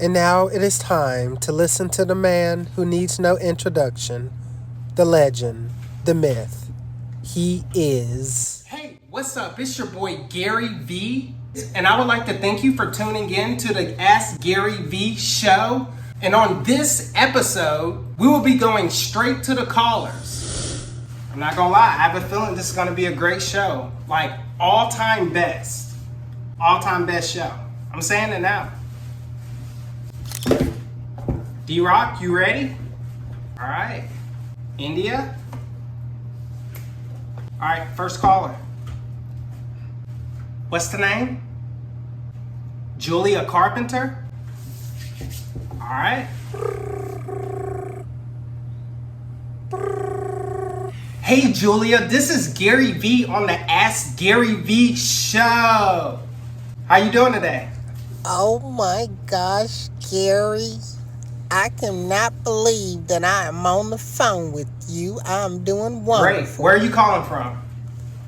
And now it is time to listen to the man who needs no introduction, the legend, the myth. He is... Hey, what's up? It's your boy Gary V. And I would like to thank you for tuning in to the Ask Gary V show. And on this episode, we will be going straight to the callers. I'm not gonna lie, I have a feeling this is gonna be a great show. Like all-time best. All-time best show. I'm saying it now. D-Rock, you ready? All right. India? All right, first caller. What's the name? Julia Carpenter? All right. Hey, Julia, this is Gary V on the Ask Gary V show. How you doing today? Oh my gosh, Gary. I cannot believe that I am on the phone with you. I'm doing wonderful. Great. Where are you calling from?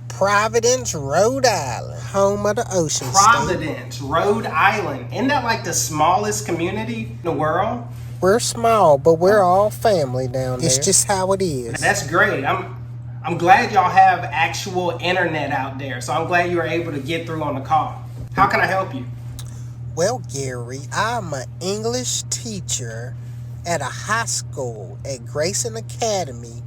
Providence, Rhode Island. home of the ocean Providence, Rhode Island. Isn't that like the smallest community in the world? We're small, but we're all family down there. It's just how it is. That's great. I'm glad y'all have actual internet out there. So I'm glad you were able to get through on the call. How can I help you? Well, Gary, I'm an English teacher at a high school at Grayson Academy,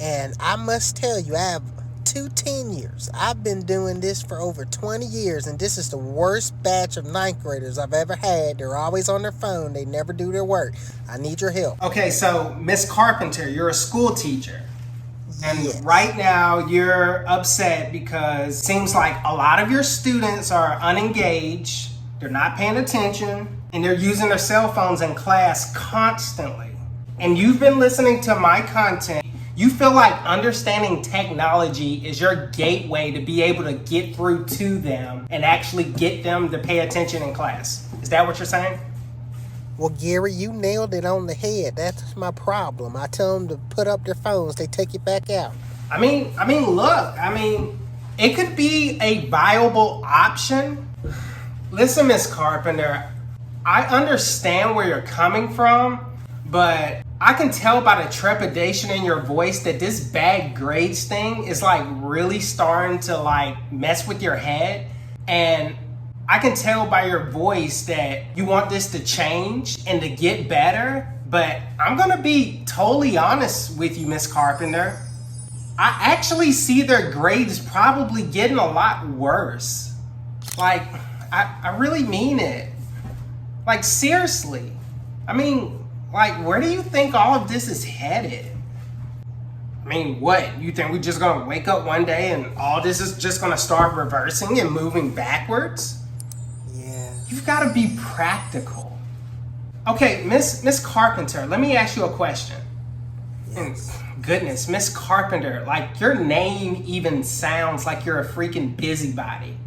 and I must tell you, I have 2 tenures. I've been doing this for over 20 years, and this is the worst batch of 9th graders I've ever had. They're always on their phone. They never do their work. I need your help. Okay, so Miss Carpenter, you're a school teacher. And Yes. right now you're upset because it seems like a lot of your students are unengaged, they're not paying attention, and they're using their cell phones in class constantly. And you've been listening to my content. You feel like understanding technology is your gateway to be able to get through to them and actually get them to pay attention in class. Is that what you're saying? Well, Gary, you nailed it on the head. That's my problem. I tell them to put up their phones. They take it back out. I mean, look, it could be a viable option. Listen, Miss Carpenter, I understand where you're coming from, but I can tell by the trepidation in your voice that this bad grades thing is like really starting to like mess with your head. And I can tell by your voice that you want this to change and to get better, but I'm gonna be totally honest with you, Miss Carpenter. I actually see their grades probably getting a lot worse. Like, I really mean it. Like, seriously. Like, where do you think all of this is headed? What? You think we're just gonna wake up one day and all this is just gonna start reversing and moving backwards? Yeah. You've gotta be practical. Okay, Miss Carpenter, let me ask you a question. Yes. And goodness, Miss Carpenter, like your name even sounds like you're a freaking busybody.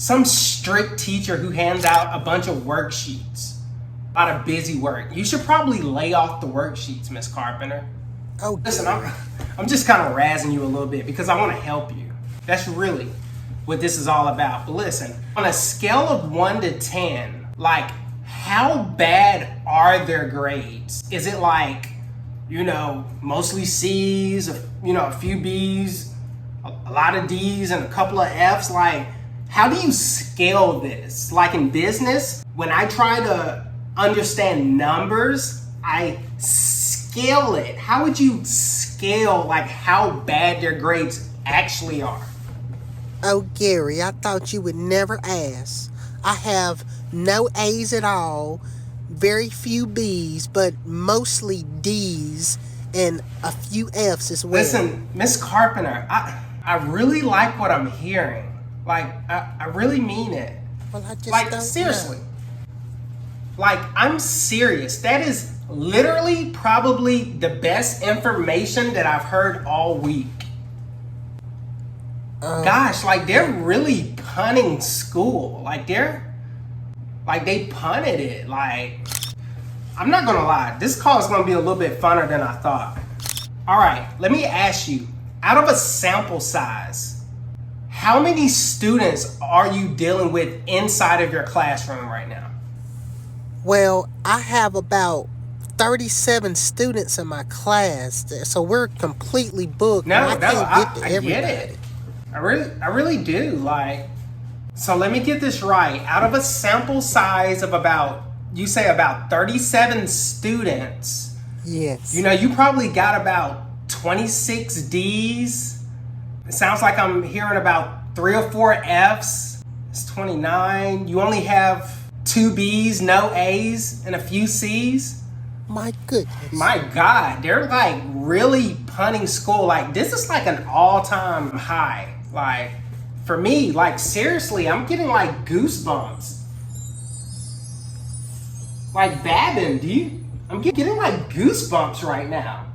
Some strict teacher who hands out a bunch of worksheets. A lot of busy work. You should probably lay off the worksheets, Miss Carpenter. Oh, Listen, Gary. I'm just kind of razzing you a little bit because I want to help you. That's really what this is all about. But listen, on a scale of 1 to 10, like how bad are their grades? Is it like, mostly C's, a few B's, a lot of D's and a couple of F's? Like, how do you scale this? Like in business, when I try to understand numbers, I scale it. How would you scale like how bad their grades actually are? Oh, Gary, I thought you would never ask. I have no A's at all, very few B's, but mostly D's and a few F's as well. Listen, Miss Carpenter, I really like what I'm hearing. Like, I really mean it. Well, I just Like, don't seriously. know. Like, I'm serious. That is literally probably the best information that I've heard all week. Gosh, like they're really punning school. Like they punted it. Like, I'm not gonna lie, this call is gonna be a little bit funner than I thought. All right, let me ask you, out of a sample size, how many students are you dealing with inside of your classroom right now? Well, I have about 37 students in my class, so we're completely booked. No, and I can't get to I everybody. get it. I really do. Like, so let me get this right. Out of a sample size of about 37 students, Yes. you probably got about 26 D's. It sounds like I'm hearing about 3 or 4 F's. It's 29. You only have 2 B's, no A's, and a few C's. My goodness. My God, they're like really punting school. Like, this is like an all-time high. Like, for me, like, seriously, I'm getting like goosebumps. Like, Babin, I'm getting like goosebumps right now.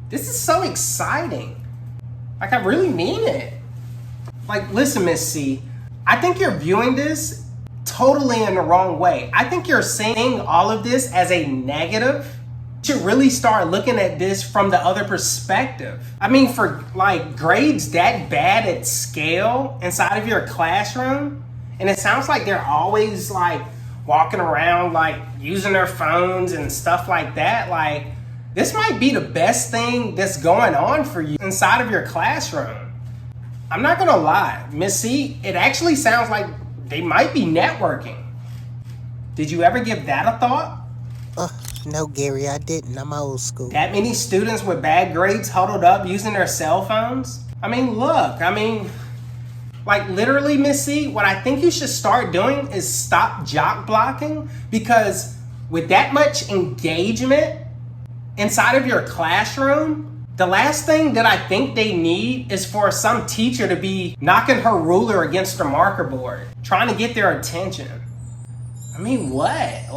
This is so exciting. Like, I really mean it. Like, listen, Miss C, I think you're viewing this totally in the wrong way. I think you're seeing all of this as a negative. You should really start looking at this from the other perspective. I mean, for like grades that bad at scale inside of your classroom, and it sounds like they're always like walking around like using their phones and stuff like that. Like, this might be the best thing that's going on for you inside of your classroom. I'm not gonna lie, Miss C, it actually sounds like they might be networking. Did you ever give that a thought? No, Gary, I didn't. I'm old school. That many students with bad grades huddled up using their cell phones? I mean, look, like literally, Miss C, what I think you should start doing is stop jock blocking, because with that much engagement inside of your classroom, the last thing that I think they need is for some teacher to be knocking her ruler against the marker board, trying to get their attention. I mean, what?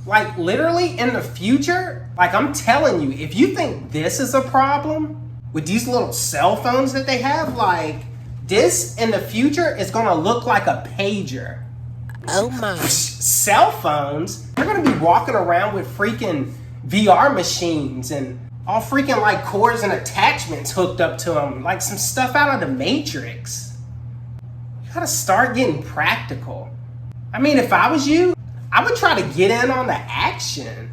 Like literally in the future, like I'm telling you, if you think this is a problem with these little cell phones that they have, like this in the future is gonna look like a pager. Oh my. Cell phones, they're gonna be walking around with freaking VR machines and all freaking like cords and attachments hooked up to them, like some stuff out of the Matrix. You gotta start getting practical. I mean, if I was you, I would try to get in on the action.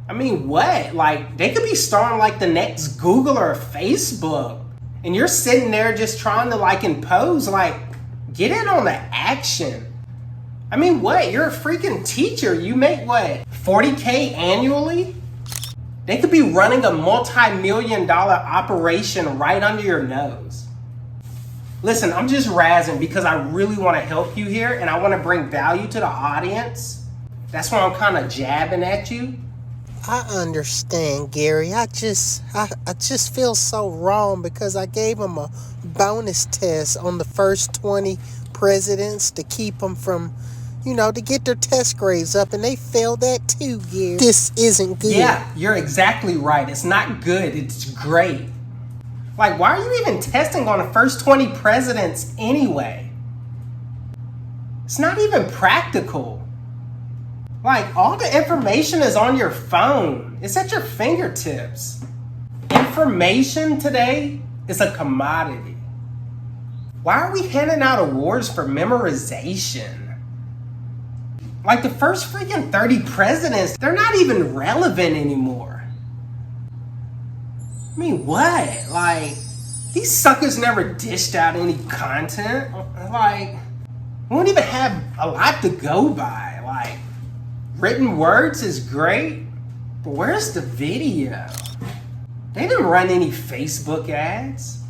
I mean, what? Like, they could be starting like the next Google or Facebook, and you're sitting there just trying to like impose, like, get in on the action. I mean, what? You're a freaking teacher. You make what? $40K annually? They could be running a multi-million-dollar operation right under your nose. Listen, I'm just razzing because I really want to help you here and I want to bring value to the audience. That's why I'm kind of jabbing at you. I understand, Gary. I just feel so wrong because I gave them a bonus test on the first 20 presidents to keep them from, to get their test grades up, and they failed that too, Gary. This isn't good. Yeah, you're exactly right. It's not good. It's great. Like, why are you even testing on the first 20 presidents anyway? It's not even practical. Like, all the information is on your phone. It's at your fingertips. Information today is a commodity. Why are we handing out awards for memorization? Like, the first freaking 30 presidents, they're not even relevant anymore. I mean, what? Like, these suckers never dished out any content. Like, we don't even have a lot to go by. Like, written words is great, but where's the video? They didn't run any Facebook ads.